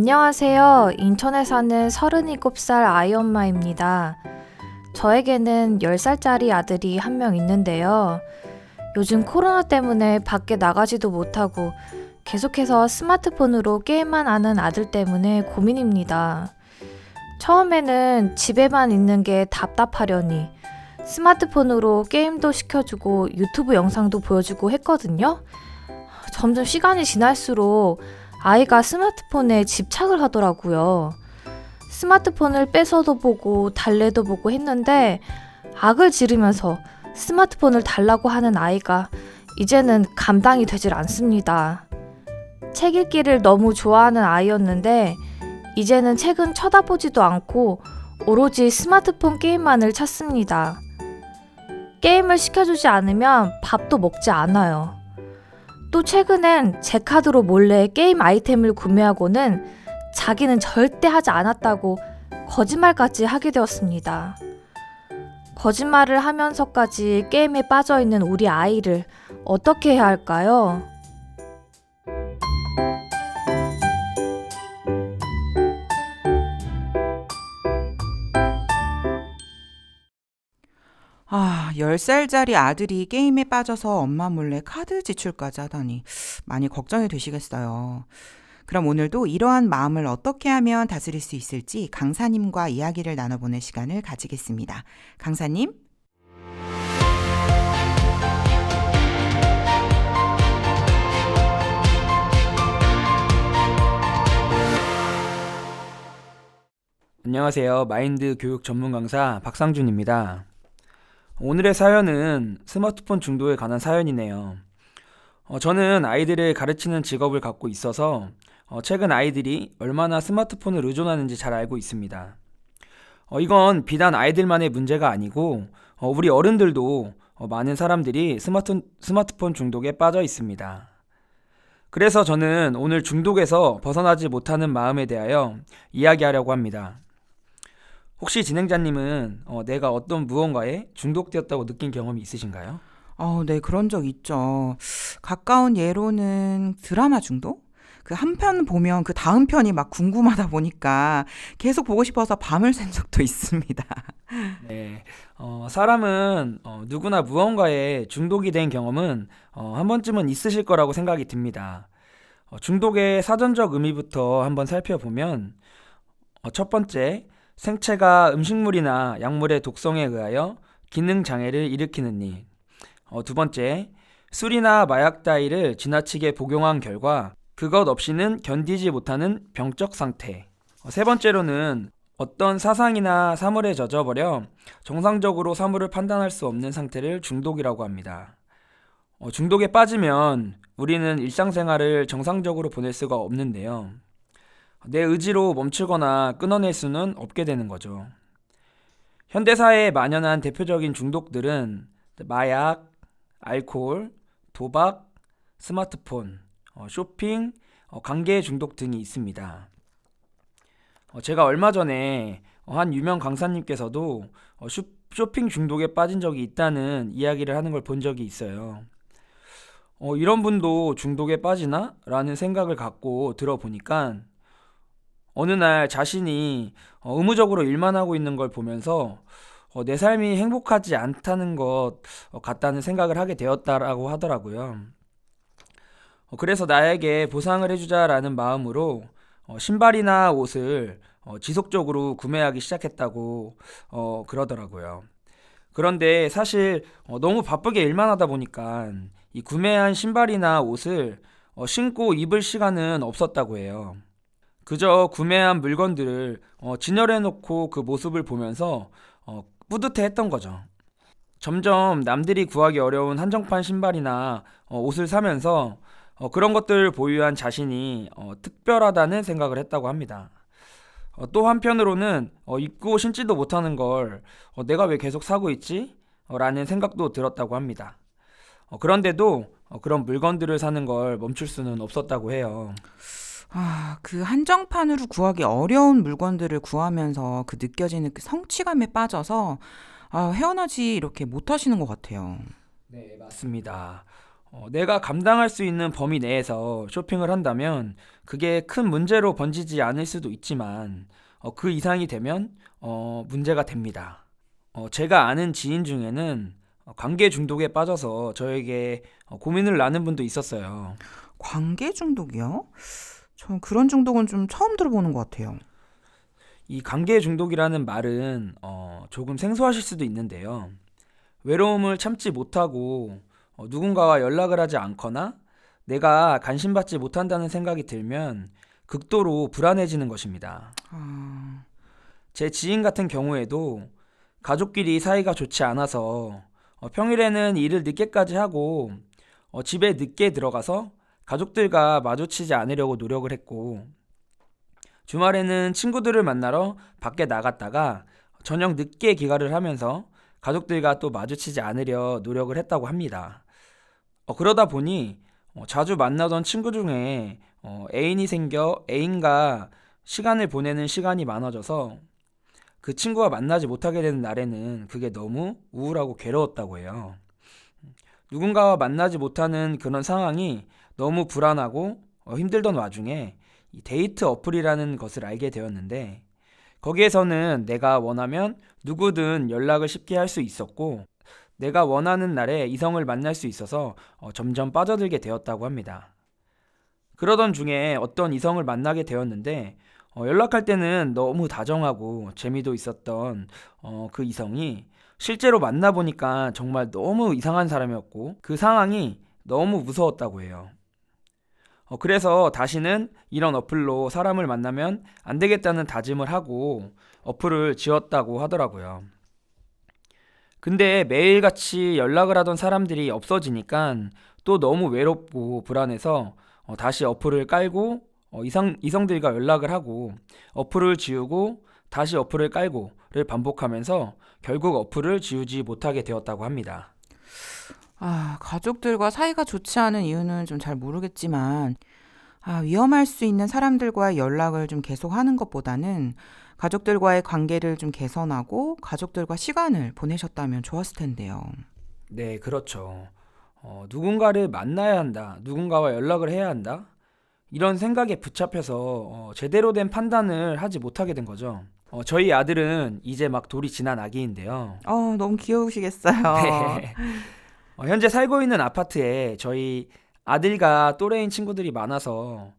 안녕하세요. 인천에 사는 37살 아이 엄마입니다. 저에게는 10살짜리 아들이 한 명 있는데요. 요즘 코로나 때문에 밖에 나가지도 못하고 계속해서 스마트폰으로 게임만 하는 아들 때문에 고민입니다. 처음에는 집에만 있는 게 답답하려니 스마트폰으로 게임도 시켜주고 유튜브 영상도 보여주고 했거든요. 점점 시간이 지날수록 아이가 스마트폰에 집착을 하더라고요. 스마트폰을 뺏어도 보고 달래도 보고 했는데 악을 지르면서 스마트폰을 달라고 하는 아이가 이제는 감당이 되질 않습니다. 책 읽기를 너무 좋아하는 아이였는데 이제는 책은 쳐다보지도 않고 오로지 스마트폰 게임만을 찾습니다. 게임을 시켜주지 않으면 밥도 먹지 않아요. 또 최근엔 제 카드로 몰래 게임 아이템을 구매하고는 자기는 절대 하지 않았다고 거짓말까지 하게 되었습니다. 거짓말을 하면서까지 게임에 빠져있는 우리 아이를 어떻게 해야 할까요? 아, 10살짜리 아들이 게임에 빠져서 엄마 몰래 카드 지출까지 하다니 많이 걱정이 되시겠어요. 그럼 오늘도 이러한 마음을 어떻게 하면 다스릴 수 있을지 강사님과 이야기를 나눠보는 시간을 가지겠습니다. 강사님? 안녕하세요. 마인드 교육 전문 강사 박상준입니다. 오늘의 사연은 스마트폰 중독에 관한 사연이네요. 저는 아이들을 가르치는 직업을 갖고 있어서 최근 아이들이 얼마나 스마트폰을 의존하는지 잘 알고 있습니다. 이건 비단 아이들만의 문제가 아니고 우리 어른들도 많은 사람들이 스마트폰 중독에 빠져 있습니다. 그래서 저는 오늘 중독에서 벗어나지 못하는 마음에 대하여 이야기하려고 합니다. 혹시 진행자님은 내가 어떤 무언가에 중독되었다고 느낀 경험이 있으신가요? 네, 그런 적 있죠. 가까운 예로는 드라마 중독? 그 한 편 보면 그 다음 편이 막 궁금하다 보니까 계속 보고 싶어서 밤을 샌 적도 있습니다. 네, 사람은 누구나 무언가에 중독이 된 경험은 한 번쯤은 있으실 거라고 생각이 듭니다. 중독의 사전적 의미부터 한번 살펴보면 첫 번째, 생체가 음식물이나 약물의 독성에 의하여 기능 장애를 일으키는 일. 두 번째, 술이나 마약 따위를 지나치게 복용한 결과 그것 없이는 견디지 못하는 병적 상태. 세 번째로는 어떤 사상이나 사물에 젖어버려 정상적으로 사물을 판단할 수 없는 상태를 중독이라고 합니다. 중독에 빠지면 우리는 일상생활을 정상적으로 보낼 수가 없는데요. 내 의지로 멈추거나 끊어낼 수는 없게 되는 거죠. 현대사회에 만연한 대표적인 중독들은 마약, 알코올, 도박, 스마트폰, 쇼핑, 관계 중독 등이 있습니다. 제가 얼마 전에 한 유명 강사님께서도 쇼핑 중독에 빠진 적이 있다는 이야기를 하는 걸 본 적이 있어요. 이런 분도 중독에 빠지나? 라는 생각을 갖고 들어보니까 어느 날 자신이 의무적으로 일만 하고 있는 걸 보면서 내 삶이 행복하지 않다는 것 같다는 생각을 하게 되었다라고 하더라고요. 그래서 나에게 보상을 해주자라는 마음으로 신발이나 옷을 지속적으로 구매하기 시작했다고 그러더라고요. 그런데 사실 너무 바쁘게 일만 하다 보니까 이 구매한 신발이나 옷을 신고 입을 시간은 없었다고 해요. 그저 구매한 물건들을 진열해놓고 그 모습을 보면서 뿌듯해했던 거죠. 점점 남들이 구하기 어려운 한정판 신발이나 옷을 사면서 그런 것들을 보유한 자신이 특별하다는 생각을 했다고 합니다. 또 한편으로는 입고 신지도 못하는 걸 내가 왜 계속 사고 있지? 라는 생각도 들었다고 합니다. 그런데도 그런 물건들을 사는 걸 멈출 수는 없었다고 해요. 그 한정판으로 구하기 어려운 물건들을 구하면서 그 느껴지는 그 성취감에 빠져서 헤어나지 이렇게 못 하시는 것 같아요. 네, 맞습니다. 내가 감당할 수 있는 범위 내에서 쇼핑을 한다면 그게 큰 문제로 번지지 않을 수도 있지만 그 이상이 되면 문제가 됩니다. 제가 아는 지인 중에는 관계 중독에 빠져서 저에게 고민을 나눈 분도 있었어요. 관계 중독이요? 전 그런 중독은 좀 처음 들어보는 것 같아요. 이 관계 중독이라는 말은 조금 생소하실 수도 있는데요. 외로움을 참지 못하고 누군가와 연락을 하지 않거나 내가 관심받지 못한다는 생각이 들면 극도로 불안해지는 것입니다. 아, 제 지인 같은 경우에도 가족끼리 사이가 좋지 않아서 평일에는 일을 늦게까지 하고 집에 늦게 들어가서 가족들과 마주치지 않으려고 노력을 했고 주말에는 친구들을 만나러 밖에 나갔다가 저녁 늦게 귀가를 하면서 가족들과 또 마주치지 않으려 노력을 했다고 합니다. 그러다 보니 자주 만나던 친구 중에 애인이 생겨 애인과 시간을 보내는 시간이 많아져서 그 친구와 만나지 못하게 되는 날에는 그게 너무 우울하고 괴로웠다고 해요. 누군가와 만나지 못하는 그런 상황이 너무 불안하고 힘들던 와중에 이 데이트 어플이라는 것을 알게 되었는데 거기에서는 내가 원하면 누구든 연락을 쉽게 할 수 있었고 내가 원하는 날에 이성을 만날 수 있어서 점점 빠져들게 되었다고 합니다. 그러던 중에 어떤 이성을 만나게 되었는데 연락할 때는 너무 다정하고 재미도 있었던 그 이성이 실제로 만나보니까 정말 너무 이상한 사람이었고 그 상황이 너무 무서웠다고 해요. 그래서 다시는 이런 어플로 사람을 만나면 안 되겠다는 다짐을 하고 어플을 지웠다고 하더라고요. 근데 매일같이 연락을 하던 사람들이 없어지니까 또 너무 외롭고 불안해서 다시 어플을 깔고 이성들과 연락을 하고 어플을 지우고 다시 어플을 깔고를 반복하면서 결국 어플을 지우지 못하게 되었다고 합니다. 가족들과 사이가 좋지 않은 이유는 좀 잘 모르겠지만, 위험할 수 있는 사람들과의 연락을 좀 계속하는 것보다는 가족들과의 관계를 좀 개선하고 가족들과 시간을 보내셨다면 좋았을 텐데요. 네, 그렇죠. 누군가를 만나야 한다, 누군가와 연락을 해야 한다, 이런 생각에 붙잡혀서 제대로 된 판단을 하지 못하게 된 거죠. 저희 아들은 이제 막 돌이 지난 아기인데요. 너무 귀여우시겠어요. 네. 현재 살고 있는 아파트에 저희 아들과 또래인 친구들이 많아서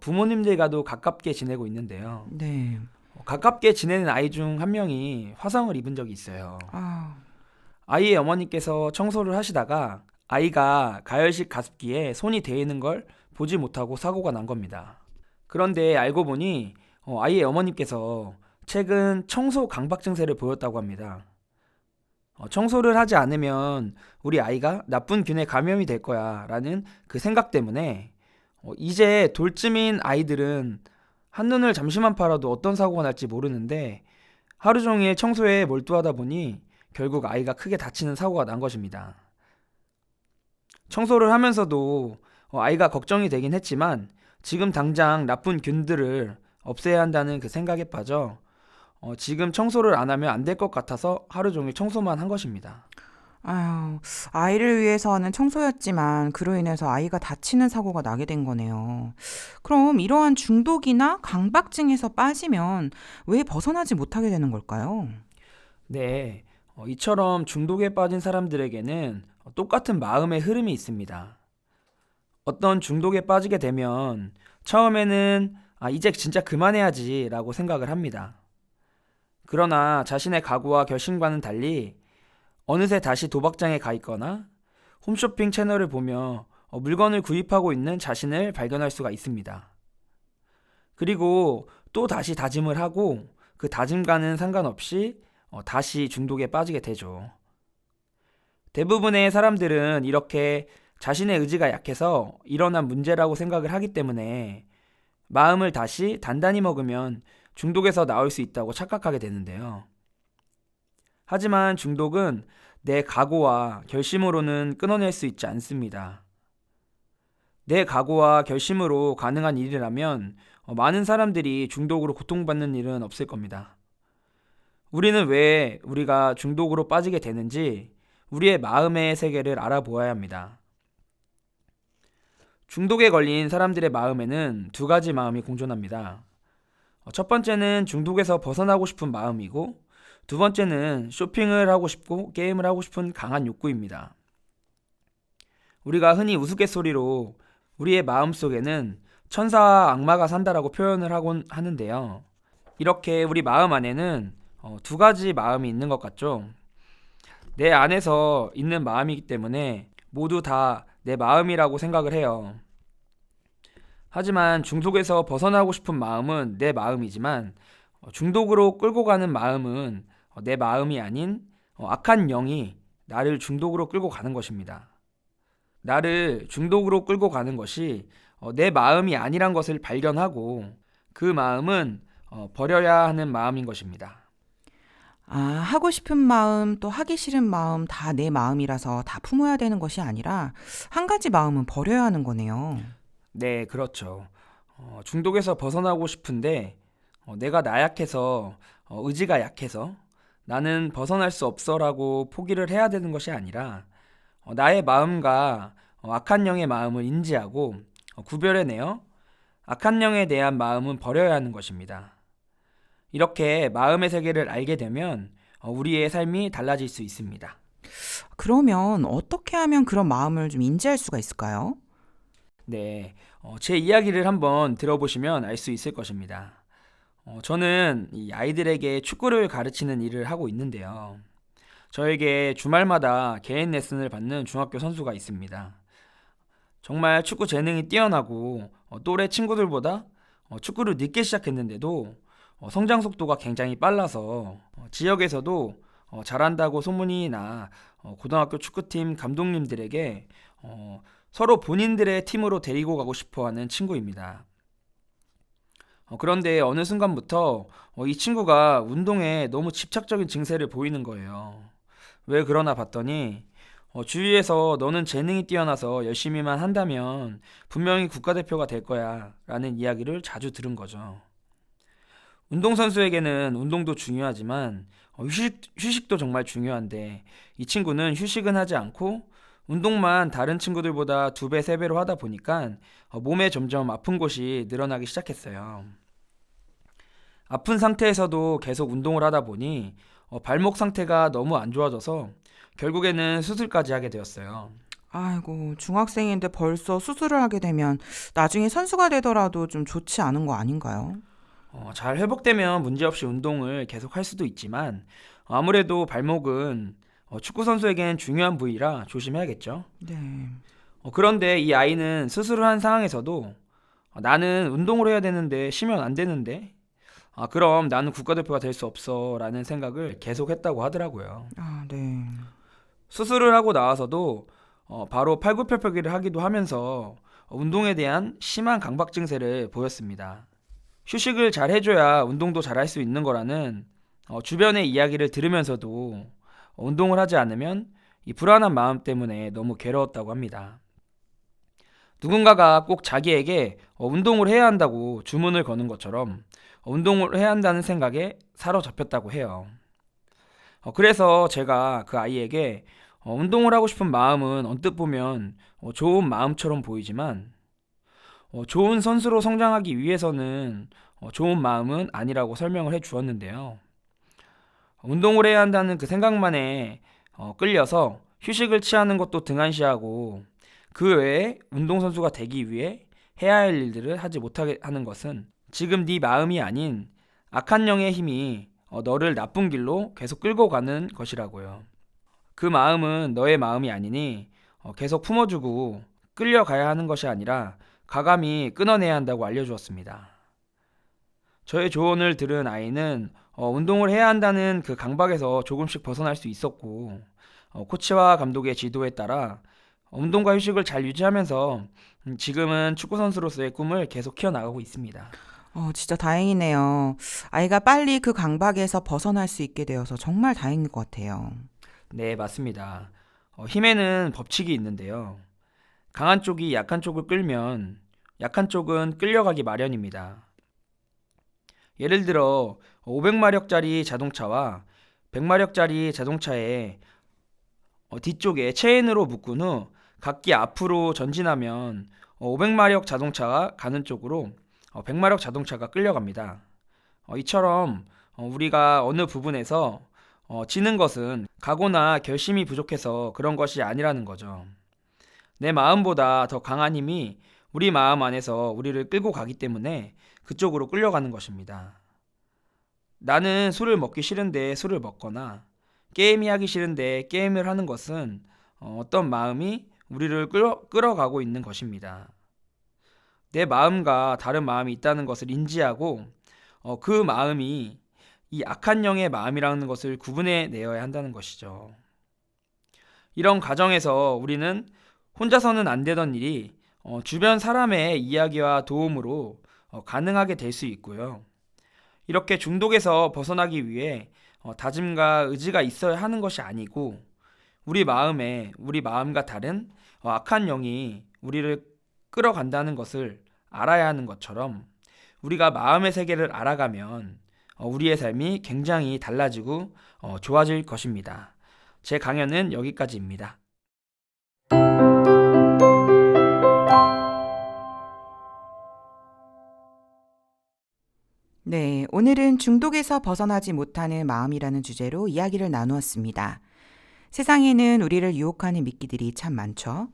부모님들과도 가깝게 지내고 있는데요. 네. 가깝게 지내는 아이 중 한 명이 화상을 입은 적이 있어요. 아, 아이의 어머니께서 청소를 하시다가 아이가 가열식 가습기에 손이 데이는 걸 보지 못하고 사고가 난 겁니다. 그런데 알고 보니 아이의 어머니께서 최근 청소 강박 증세를 보였다고 합니다. 청소를 하지 않으면 우리 아이가 나쁜 균에 감염이 될 거야 라는 그 생각 때문에 이제 돌쯤인 아이들은 한눈을 잠시만 팔아도 어떤 사고가 날지 모르는데 하루 종일 청소에 몰두하다 보니 결국 아이가 크게 다치는 사고가 난 것입니다. 청소를 하면서도 아이가 걱정이 되긴 했지만 지금 당장 나쁜 균들을 없애야 한다는 그 생각에 빠져 지금 청소를 안 하면 안 될 것 같아서 하루 종일 청소만 한 것입니다. 아유, 아이를 위해서 하는 청소였지만 그로 인해서 아이가 다치는 사고가 나게 된 거네요. 그럼 이러한 중독이나 강박증에서 빠지면 왜 벗어나지 못하게 되는 걸까요? 네, 이처럼 중독에 빠진 사람들에게는 똑같은 마음의 흐름이 있습니다. 어떤 중독에 빠지게 되면 처음에는 이제 진짜 그만해야지 라고 생각을 합니다. 그러나 자신의 각오와 결심과는 달리 어느새 다시 도박장에 가 있거나 홈쇼핑 채널을 보며 물건을 구입하고 있는 자신을 발견할 수가 있습니다. 그리고 또 다시 다짐을 하고 그 다짐과는 상관없이 다시 중독에 빠지게 되죠. 대부분의 사람들은 이렇게 자신의 의지가 약해서 일어난 문제라고 생각을 하기 때문에 마음을 다시 단단히 먹으면 중독에서 나올 수 있다고 착각하게 되는데요. 하지만 중독은 내 각오와 결심으로는 끊어낼 수 있지 않습니다. 내 각오와 결심으로 가능한 일이라면 많은 사람들이 중독으로 고통받는 일은 없을 겁니다. 우리는 왜 우리가 중독으로 빠지게 되는지 우리의 마음의 세계를 알아보아야 합니다. 중독에 걸린 사람들의 마음에는 두 가지 마음이 공존합니다. 첫 번째는 중독에서 벗어나고 싶은 마음이고, 두 번째는 쇼핑을 하고 싶고 게임을 하고 싶은 강한 욕구입니다. 우리가 흔히 우스갯소리로 우리의 마음 속에는 천사와 악마가 산다라고 표현을 하곤 하는데요. 이렇게 우리 마음 안에는 두 가지 마음이 있는 것 같죠? 내 안에서 있는 마음이기 때문에 모두 다 내 마음이라고 생각을 해요. 하지만 중독에서 벗어나고 싶은 마음은 내 마음이지만 중독으로 끌고 가는 마음은 내 마음이 아닌 악한 영이 나를 중독으로 끌고 가는 것입니다. 나를 중독으로 끌고 가는 것이 내 마음이 아니란 것을 발견하고 그 마음은 버려야 하는 마음인 것입니다. 아, 하고 싶은 마음 또 하기 싫은 마음 다 내 마음이라서 다 품어야 되는 것이 아니라 한 가지 마음은 버려야 하는 거네요. 네, 그렇죠. 중독에서 벗어나고 싶은데 내가 나약해서 의지가 약해서 나는 벗어날 수 없어라고 포기를 해야 되는 것이 아니라 나의 마음과 악한 영의 마음을 인지하고 구별해내어 악한 영에 대한 마음은 버려야 하는 것입니다. 이렇게 마음의 세계를 알게 되면 우리의 삶이 달라질 수 있습니다. 그러면 어떻게 하면 그런 마음을 좀 인지할 수가 있을까요? 네, 제 이야기를 한번 들어보시면 알 수 있을 것입니다. 저는 이 아이들에게 축구를 가르치는 일을 하고 있는데요. 저에게 주말마다 개인 레슨을 받는 중학교 선수가 있습니다. 정말 축구 재능이 뛰어나고 또래 친구들보다 축구를 늦게 시작했는데도 성장 속도가 굉장히 빨라서 지역에서도 잘한다고 소문이 나 고등학교 축구팀 감독님들에게 서로 본인들의 팀으로 데리고 가고 싶어하는 친구입니다. 그런데 어느 순간부터 이 친구가 운동에 너무 집착적인 증세를 보이는 거예요. 왜 그러나 봤더니 주위에서 너는 재능이 뛰어나서 열심히만 한다면 분명히 국가대표가 될 거야 라는 이야기를 자주 들은 거죠. 운동선수에게는 운동도 중요하지만 휴식도 정말 중요한데 이 친구는 휴식은 하지 않고 운동만 다른 친구들보다 2배, 3배로 하다 보니까 몸에 점점 아픈 곳이 늘어나기 시작했어요. 아픈 상태에서도 계속 운동을 하다 보니 발목 상태가 너무 안 좋아져서 결국에는 수술까지 하게 되었어요. 아이고, 중학생인데 벌써 수술을 하게 되면 나중에 선수가 되더라도 좀 좋지 않은 거 아닌가요? 잘 회복되면 문제없이 운동을 계속 할 수도 있지만 아무래도 발목은 축구 선수에겐 중요한 부위라 조심해야겠죠. 네. 그런데 이 아이는 수술을 한 상황에서도 나는 운동을 해야 되는데 쉬면 안 되는데 그럼 나는 국가대표가 될 수 없어 라는 생각을 계속 했다고 하더라고요. 아, 네. 수술을 하고 나와서도 바로 팔굽혀펴기를 하기도 하면서 운동에 대한 심한 강박 증세를 보였습니다. 휴식을 잘 해줘야 운동도 잘 할 수 있는 거라는 주변의 이야기를 들으면서도 운동을 하지 않으면 이 불안한 마음 때문에 너무 괴로웠다고 합니다. 누군가가 꼭 자기에게 운동을 해야 한다고 주문을 거는 것처럼 운동을 해야 한다는 생각에 사로잡혔다고 해요. 그래서 제가 그 아이에게 운동을 하고 싶은 마음은 언뜻 보면 좋은 마음처럼 보이지만 좋은 선수로 성장하기 위해서는 좋은 마음은 아니라고 설명을 해 주었는데요. 운동을 해야 한다는 그 생각만에 끌려서 휴식을 취하는 것도 등한시하고 그 외에 운동선수가 되기 위해 해야 할 일들을 하지 못하게 하는 것은 지금 네 마음이 아닌 악한 영의 힘이 너를 나쁜 길로 계속 끌고 가는 것이라고요. 그 마음은 너의 마음이 아니니 계속 품어주고 끌려가야 하는 것이 아니라 과감히 끊어내야 한다고 알려주었습니다. 저의 조언을 들은 아이는 운동을 해야 한다는 그 강박에서 조금씩 벗어날 수 있었고 코치와 감독의 지도에 따라 운동과 휴식을 잘 유지하면서 지금은 축구선수로서의 꿈을 계속 키워나가고 있습니다. 진짜 다행이네요. 아이가 빨리 그 강박에서 벗어날 수 있게 되어서 정말 다행인 것 같아요. 네, 맞습니다. 힘에는 법칙이 있는데요. 강한 쪽이 약한 쪽을 끌면 약한 쪽은 끌려가기 마련입니다. 예를 들어 500마력짜리 자동차와 100마력짜리 자동차의 뒤쪽에 체인으로 묶은 후 각기 앞으로 전진하면 500마력 자동차가 가는 쪽으로 100마력 자동차가 끌려갑니다. 이처럼 우리가 어느 부분에서 지는 것은 각오나 결심이 부족해서 그런 것이 아니라는 거죠. 내 마음보다 더 강한 힘이 우리 마음 안에서 우리를 끌고 가기 때문에 그쪽으로 끌려가는 것입니다. 나는 술을 먹기 싫은데 술을 먹거나 게임이 하기 싫은데 게임을 하는 것은 어떤 마음이 우리를 끌어가고 있는 것입니다. 내 마음과 다른 마음이 있다는 것을 인지하고 그 마음이 이 악한 영의 마음이라는 것을 구분해 내어야 한다는 것이죠. 이런 과정에서 우리는 혼자서는 안 되던 일이 주변 사람의 이야기와 도움으로 가능하게 될 수 있고요. 이렇게 중독에서 벗어나기 위해 다짐과 의지가 있어야 하는 것이 아니고 우리 마음과 다른 악한 영이 우리를 끌어간다는 것을 알아야 하는 것처럼 우리가 마음의 세계를 알아가면 우리의 삶이 굉장히 달라지고 좋아질 것입니다. 제 강연은 여기까지입니다. 네, 오늘은 중독에서 벗어나지 못하는 마음이라는 주제로 이야기를 나누었습니다. 세상에는 우리를 유혹하는 미끼들이 참 많죠.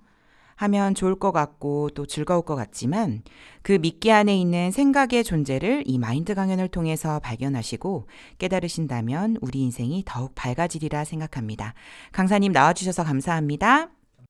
하면 좋을 것 같고 또 즐거울 것 같지만 그 미끼 안에 있는 생각의 존재를 이 마인드 강연을 통해서 발견하시고 깨달으신다면 우리 인생이 더욱 밝아지리라 생각합니다. 강사님 나와주셔서 감사합니다.